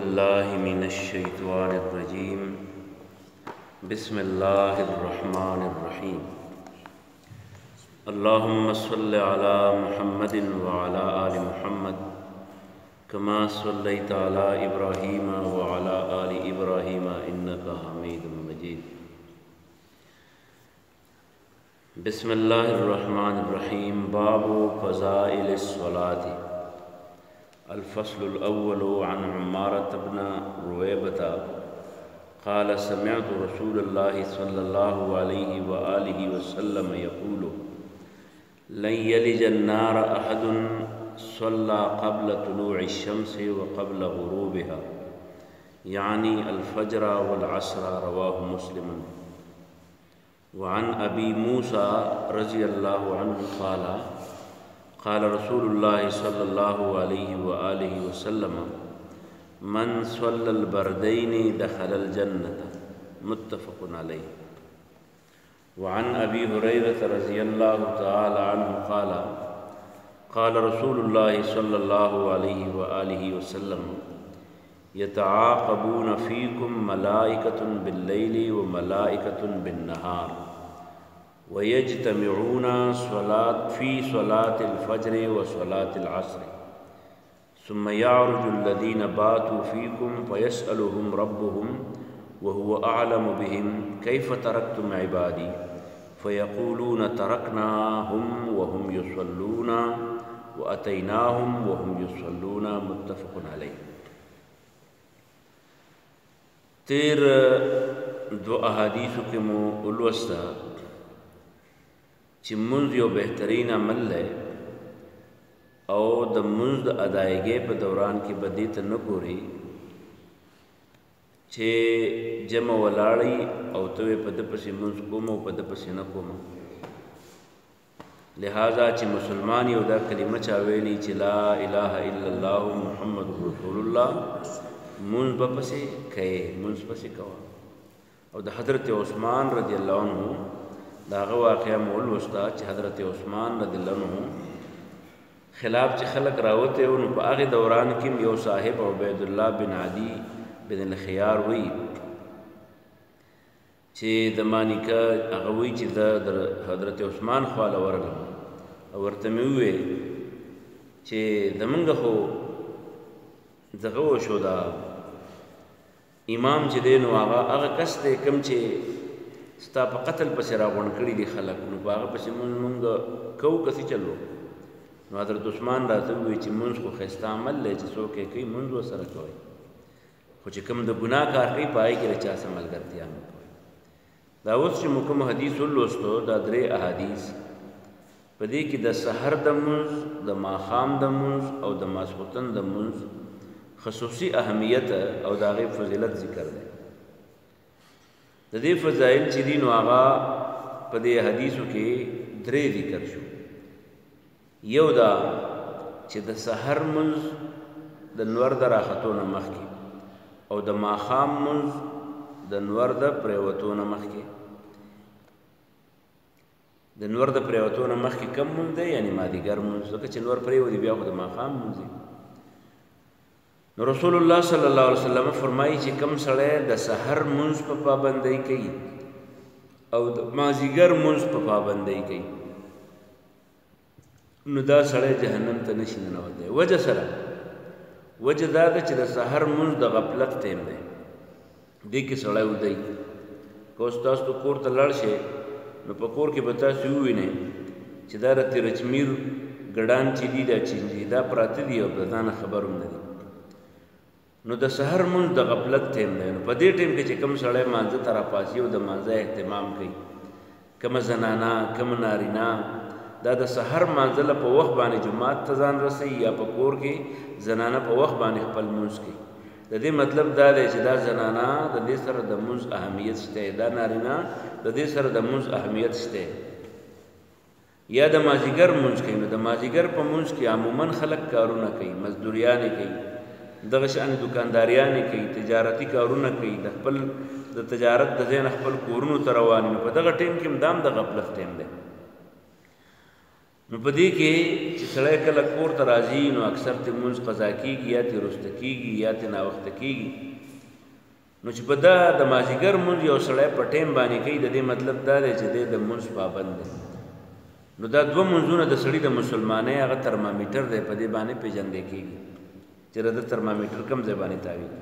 بالله من الشيطان الرجيم بسم الله الرحمن الرحيم اللهم صل على محمد وعلى آل محمد كما صليت على إبراهيم وعلى آل إبراهيم إنك حميد مجيد بسم الله الرحمن الرحيم باب فضائل الصلاة الفصل الأول عن عمارة بن رويبة قال سمعت رسول الله صلى الله عليه وآله وسلم يقول لن يلج النار أحد صلى قبل طلوع الشمس وقبل غروبها يعني الفجر والعصر رواه مسلم وعن أبي موسى رضي الله عنه قال رسول الله صلى الله عليه وآله وسلم من صلى البردين دخل الجنة متفق عليه وعن أبي هريرة رضي الله تعالى عنه قال رسول الله صلى الله عليه وآله وسلم يتعاقبون فيكم ملائكة بالليل وملائكة بالنهار ويجتمعون في صلاة الفجر وصلاة العصر ثم يعرج الذين باتوا فيكم فيسألهم ربهم وهو أعلم بهم كيف تركتم عبادي فيقولون تركناهم وهم يصلون وأتيناهم وهم يصلون متفق عليه تیر دو احادیثو کې مو ولوسته چې منځ یو بهترین عمل دی او د منځ د ادایګۍ په دوران کې به دې ته نه ګوري چې جمع ولاړی او ته په ده پسې منځ کوم او په ده پسې نه کوم لہذا چې مسلمان یو دا کلمه چا ویلي چې لا اله الا الله محمد رسول الله منځ به پسې کوې منځ پسې کوه او د حضرت عثمان رضی الله عنه د هغه واقعه مو ولوسته چې حضرت عثمان رضی الله عنه خلاف چې خلک راوته وو نو په هغې دوران کې یو صاحب عبید الله بن عدي بن الخيار وی چې د مانیکه هغه وی چې د حضرت عثمان خواله ورغلم او ورته مې وویل چې زمونږ خو دغه وشو دا امام چې دی نو هغه کس دی کوم چې ستا په قتل پسې راغونډ کړي دي خلک نو په هغه پسې مونږ کوو که څه چلو نو حضرت عثمان راته ووایي چې مونځ خو ښایسته عمل دی چې څوک یې کوي مونځ ورسره کوئ خو چې کوم د ګناه کار کوي په هغې کې د چا څه ملګرتیا مه کوئ دا اوس چې مو کوم حدیث ولوستو دا درې احادیث په دې کې د سحر د مونځ د ماښام د مونځ او د ماسخوتن د مونځ خصوصي اهمیت او د هغې فضیلت ذکر دی د دې فضایل چې دي نو هغه په دې حدیثو کې درې ذکر شو یو دا چې د سحر مونځ د نور د راختو نه مخکې او د ماښام مونځ د نور د پریوتو نه مخکې د نور د پریوتو نه مخکې کم مونځ دی یعنې مازدیګر مونځ ځکه چې نور پریوتي بیا خو د ماښام مونځ دی نو رسول الله صلی الله علیه وسلم فرمایي چې کم سړی د سحر مونځ په پابندۍ کوي او د مازدیګر مونځ په پابندۍ کوي نو دا سړی جهنم ته نشي ننوتی وجه سره وجه دا ده چې د سحر مونځ د غفلت ټیم دی دې کې سړی ودی که اوس تاسو کور ته لاړ شئ نو په کور کې به تاسو ووینئ چې دا د تیرچمیر ګډان چې دي دا چینجي دا پراته دي او د ځانه خبر هم نه دي نو د سحر مونځ د غفلت ټیم دی نو په دې ټیم کې چې کوم سړی مانځه ته راپاڅي او د مانځه اهتمام کوي کومه زنانه کوم نارینه دا د سحر مانځله په وخت باندې جومات ته ځان رسوي یا په کور کې زنانه په وخت باندې خپل مونځ کوي د دې مطلب دا دی چې دا زنانه د دې سره د مونځ اهمیت شته دا نارینه د دې سره د مونځ اهمیت شته یا د مازدیګر مونځ کوي نو د مازدیګر په مونځ کې عموما خلک کارونه کوي مزدوریانې کوي دغه شان دکانداریانې کوي تجارتي کارونه کوي د خپل د تجارت د ځای نه خپل کورونو ته روان نو په دغه ټیم کې هم دام د غفلت ټیم دی نو په دې کې چې سړی کله کور ته راځي نو اکثر ته مونځ قضا کېږي یا ته رسته کېږي یا ته ناوخته کېږي. نو چې په دا د مازدیګر مونځ یو سړی په ټیم باندې کوي د دې مطلب دا دی چې دی د مونځ پابند دی. نو دا دوه مونځونه د سړي د مسلمانۍ هغه ترمامیټر دی په دې باندې پیژندل کېږي چې د ترمامیټر کم ځای باندې تاویږي.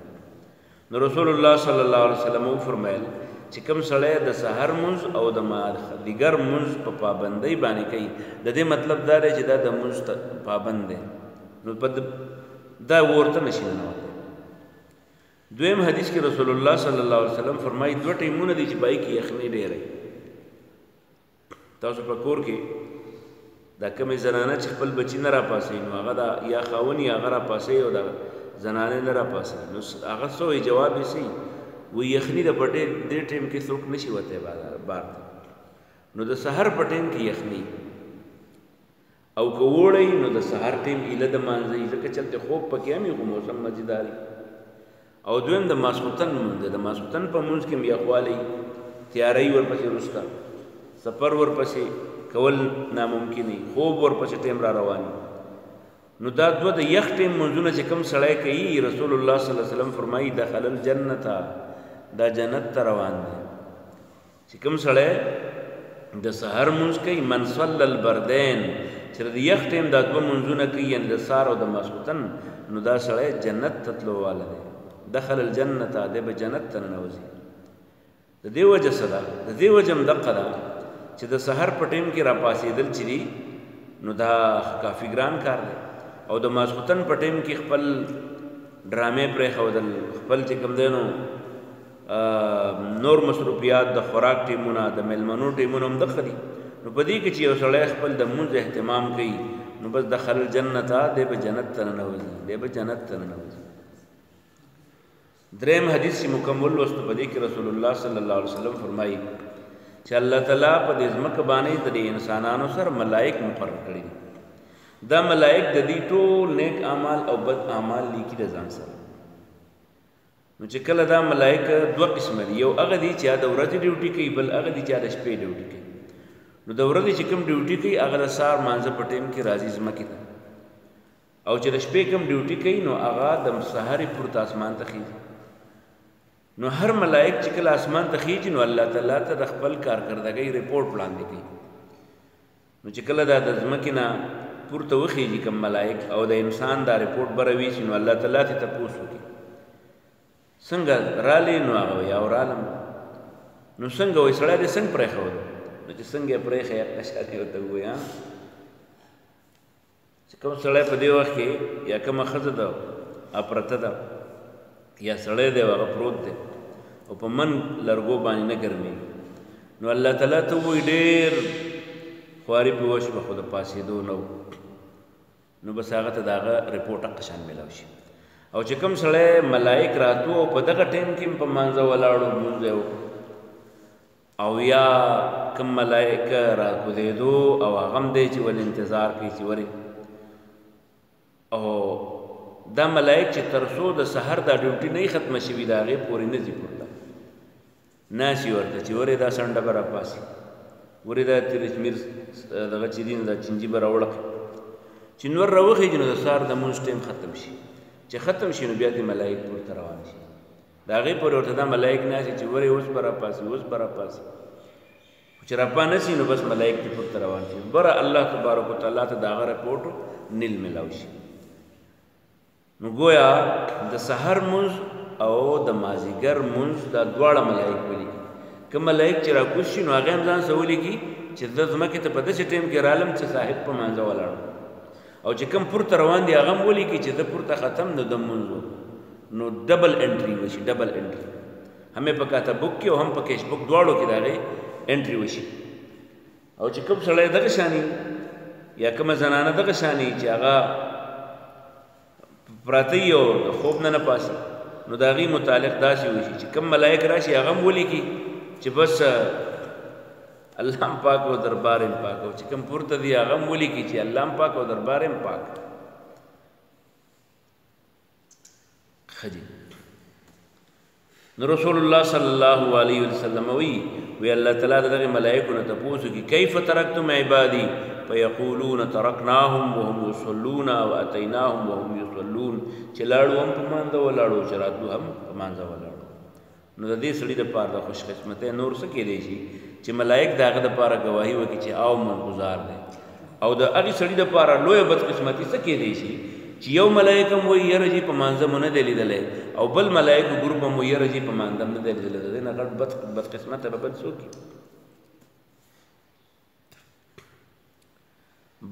نو رسول الله صلی الله علیه وسلم فرمایل چې کوم سړی د سحر مونځ او د مازدیګر مونځ په پابندۍ باندې کوي د دې مطلب دا دی چې دا د مونځ پابند دی نو په دا ورته نشي ننوتی. دویم حدیث کې رسول الله صلی الله علیه وسلم فرمایي دوه ټیمونه دي چې پای کې یخنۍ ډېره وي. تاسو په کور کې دا کومې زنانه چې خپل بچي نه راپاسوي نو هغه دا یا خاوند یا هغه راپاسوي او دا زنانې نه راپاسوي نو هغه څه وایي جواب یې څه وي یخني د په دې ټیم کې څوک نشي وتی بار نو د سحر په ټیم کې یخني او که وړی نو د سحر ټیم ایله د مانځي ځکه چلته خوب پکې هم خو موسم مزیداري. او دویم د ماسخوتن مونځ د ماسخوتن په مونځ کې یخوالی تیاری ورپسې وروسته سفر ورپسې کول ناممکني خوب ورپسې ټیم را روان. نو دا دوه د یخ ټیم مونځونه چې کوم سړی کوي رسول الله صلی الله علیه وسلم فرمایي دخل الجنت دا جنت ته روان دی. چې کوم سړی د سحر مونځ کوي من صلی البردین چې د یخ ټیم دا دوه مونځونه کوي یعنې د سهار او د ماسخوتن نو دا سړی جنت ته تلو واله دی. دخل الجنت دی به جنت ته ننوځي. د دې وجه څه ده د دې وجه هم دقه ده چې د سحر په ټیم کې راپاسېدل چې دي نو دا کافي ګران کار دی او د ماسخوتن په ټیم کې خپل ډرامې پرېښودل خپل چې کوم دی نو نور مصروفیات د خوراک ټیمونه د میلمنو ټیمونه هم دغه دي. نو په دې کې چې یو سړی خپل د مونځ اهتمام کوي نو بس دخل الجنت دی به جنت ته ننوځي دی به جنت ته ننوځي. دریم حدیث چې مکمل لوست په دې کې رسول الله صلی الله علیه وسلم فرمایي چې الله تعالی په دې ځمکه باندې د انسانانو سره ملائک مقرر کړي دي. دا ملائک د دې ټول نیک اعمال او بد اعمال لیکي د ځان سره. نو چې کله دا ملائک دوه قسمه دي یو هغه دي چې د ورځې ډیوټي کوي بل هغه دي چې د شپې ډیوټي کوي. نو د ورځې چې کوم ډیوټي کوي هغه د سهار مانځه په ټیم کې راځي ځمکې ته او چې د شپې کوم ډیوټي کوي نو هغه د سحرې پورته اسمان ته خیږي. نو هر ملائک چې کله اسمان ته خیږي نو الله تعالی ته د خپل کارکردګۍ رپورټ وړاندې کوي. نو چې کله دا د ځمکې نه پورته وخیږي کوم ملائک او د انسان دا رپورټ به راویسي نو الله تعالی ته تپوس وکړي څنګه رالی نو هغه وایي او رالم نو څنګه وایي سړی دې څنګه پرېښود نو چې څنګه یې پرېښی هغه شان یې ورته ووایي چې کوم سړی په دې وخت کې یا کومه ښځه ده پرته ده یا سړی دی هغه پروت دی او په من لرګو باندې نه ګرمېږي نو الله تعالی ته ووایي ډېر خواري پې وشوه خو د پاسېدو نه نو بس هغه ته د هغه رپورټ هغه شان میلاو شي. او چې کوم سړی ملائک راتو او په دغه ټیم کې په مانځه ولاړو لمونځ یې وکړو او یا کوم ملائک راکوزېدو او هغه هم دی چې ولې انتظار کوي چې ورې او دا ملائک چې تر څو د سحر دا ډیوټي نه ختمه شوي د هغې پورې نه ځي پورته ناسي ورته چې ورې دا سنډه به راپاسي ورې دا ترچمیر دغه چې دي نو دا چینجي به راوړقي چې نور راوخېږي نو د سهار د مونځ ټیم ختم شي چې ختم شي نو بیا دې ملائک پورته روان شي د هغې پورې ورته دا ملائک ناسي چې ورې اوس به راپاسي اوس به راپاسي چې راپا نه سي نو بس ملائک دې پورته روان شي بره الله تبارک وتعالی ته د هغه رپورټ نیل میلاو شي. نو گویا د سحر مونځ او د مازدیګر مونځ دا دواړه ملائک ولیکي. که ملائک چې راکوز شي نو هغې هم ځان څه ولیکي چې زه ځمکې ته په داسې ټیم کې رالم چې صاحب په مانځه ولاړ او چې کوم پورته روان دي هغه هم ولیکي چې زه پورته ختم نو د مونځ نو ډبل انټري وشي ډبل انټري هم په کاته بک کې او هم په کیش بک دواړو کې د هغې انټري وشي. او چې کوم سړی دغه شاني یا کومه زنانه دغه شاني چې هغه پراته یي او د خوب نه پاسي نو د هغې متعلق داسې وشي چې کوم ملائک راشي هغه هم ولیکي چې بس الله هم پاک او دربار هم پاک او چې کوم پورته دي هغه هم ولیکي چې الله هم پاک او دربار هم پاک. ښه دي نو رسول الله صلی الله علیه وسلم وی الله تعالی د دغه ملائکو نه تپوس کوي کیف ترکتم عبادی فیقولون ترکناهم وهم یصلون واتیناهم وهم یصلون چې لاړو هم په مانځه ولاړو چې راتلو هم په مانځه ولاړو. نو د دې سړي دپاره د خوش قسمتۍ نور څه کیدی شي چې ملایک د هغه دپاره ګواهي وکړي چې او منګزار دی، او د هغې سړي دپاره لویه بدقسمتي څه کیدی شي چې یو ملایک هم وایي یره جي په مانځه مو نه دی لیدلی، او بل ملایکو ګروپ هم وایي یره جي په مانځه هم نه دی لیدلی. د دې نه غټ بدقسمته به بل څوک وي.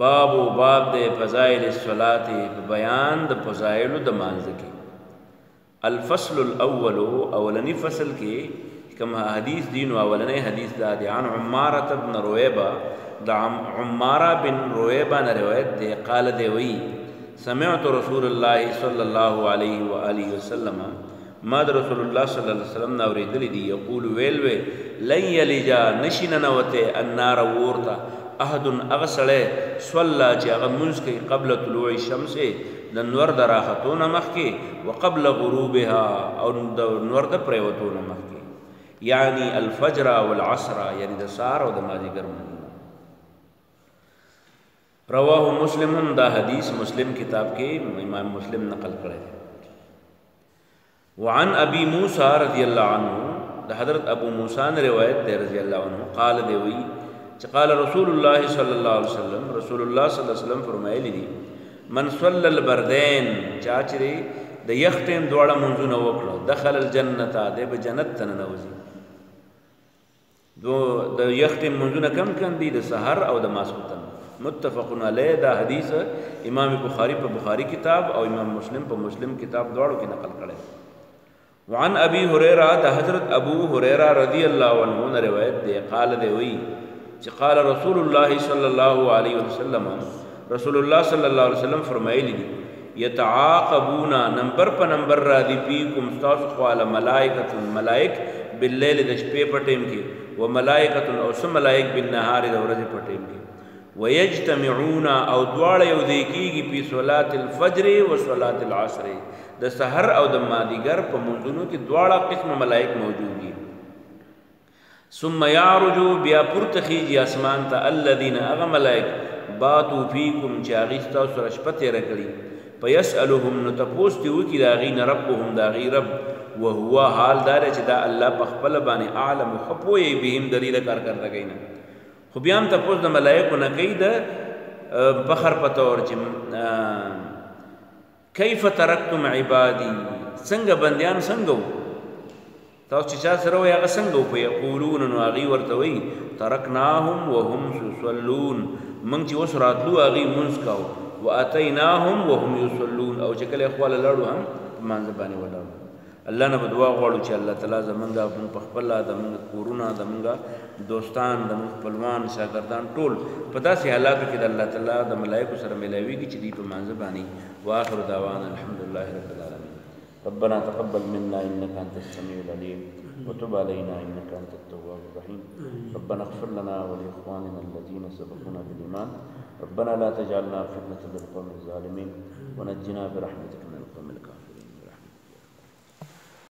باب د فضائل الصلاة په بیان د فضائلو د مانځه کې. الفصل الاول اولنی فصل کې کوم حدیث دی نو اولنی حدیث دا دی عن عمارة بن رویبہ، دا عمارة بن رویبہ نه روایت دی قال دی وی سمعت رسول الله صلی الله علیه و آله وسلم ما د رسول الله صلی الله علیه وسلم نه اوریدلی دی یقول ویل وی لن یلجا نشین نوته النار ورتا احد اغه سړی صلی چې هغه مونځ کوي قبل طلوع الشمس د نور د راختونه مخکې وقبل غروبها او د نور د پریوتونه مخکې، یعنی الفجر والعصر یعنی د سار او د مازدیګر مونځ. رواه مسلم، دا حدیث مسلم کتاب کې امام مسلم نقل کړی دی. وعن ابي موسى رضی الله عنه، د حضرت ابو موسی نے روایت دی رضی الله عنه قال دی وی چې قال رسول الله صلی الله علیه وسلم، رسول الله صلی الله علیه وسلم فرمایلی دي من صلی البردین چا چې د یخ ټیم دواړه منځونه وکړه دخل الجنه دی به جنت ته ننوځي. د یخ ټیم منځونه کم کم دي د سحر او د ماسخوتن. متفق علیه، دا حدیث امام بخاری په بخاری کتاب او امام مسلم په مسلم کتاب دواړو کې نقل کړی. وعن ابي هريره، دا حضرت ابو هريره رضی الله عنه نے روایت دی قال دی وی چې قال رسول الله صلی الله علیه وسلم، رسول الله صلی الله علیه وسلم فرمایلی دي یتعاقبون نمبر په نمبر را دي فیکم تاسو خواله ملائکۃ ملائک باللیل د شپې په ټیم کې و ملائکۃ او سم ملائک بالنهار د ورځې په ټیم کې ويجتمعون او دواړه یو ځای کېږي په صلات الفجر و صلات العصر د سحر او د مازدیګر په منځونو کې دواړه قسم ملائک موجود دي. ثم يعرج بیا پورته خیږي اسمان ته الذين اغه ملائک باتوا فيكم چې هغې ستاسو سره شپه تېره کړي فيسألهم نو تپوس دې وکړي د هغې نه ربهم د هغې رب وهو حال دا دی چې دا الله په خپله باندې اعلم ښه پوهیږي بهم د دې د کارکردګۍ نه. خو بیا هم تپوس د ملایکو نه کوي د فخر په طور چې کیف ترکتم عبادي، څنګه بندیان څنګه وو تاسو چې چا سره وایي هغه څنګه وو؟ فیقولون نو هغې ورته وایي ترکناهم وهم یصلون، موږ چې اوس راتلو هغې مونځ کوو واتیناهم وهم یصلون، او چې کله یې خواله لاړو هم په مانځه باندې ولاړو. الله نه به دعا غواړو چې الله تعالی زمونږ په خپله زمونږ کورونه زمونږ دوستان زمونږ خپلوان شاګردان ټول په داسې حالاتو کې د الله تعالی د ملایکو سره میلاویږي چې دوی په مانځه باندې. واخر دعوانا الحمدلله رب العالمین. ربنا تقبل منا انك انت السميع العليم وتب علينا انك انت التواب الرحيم. ربنا اغفر لنا ولاخواننا الذين سبقونا بالايمان. ربنا لا تجعلنا فتنة للقوم الظالمين ونجنا برحمتك من القوم الكافرين.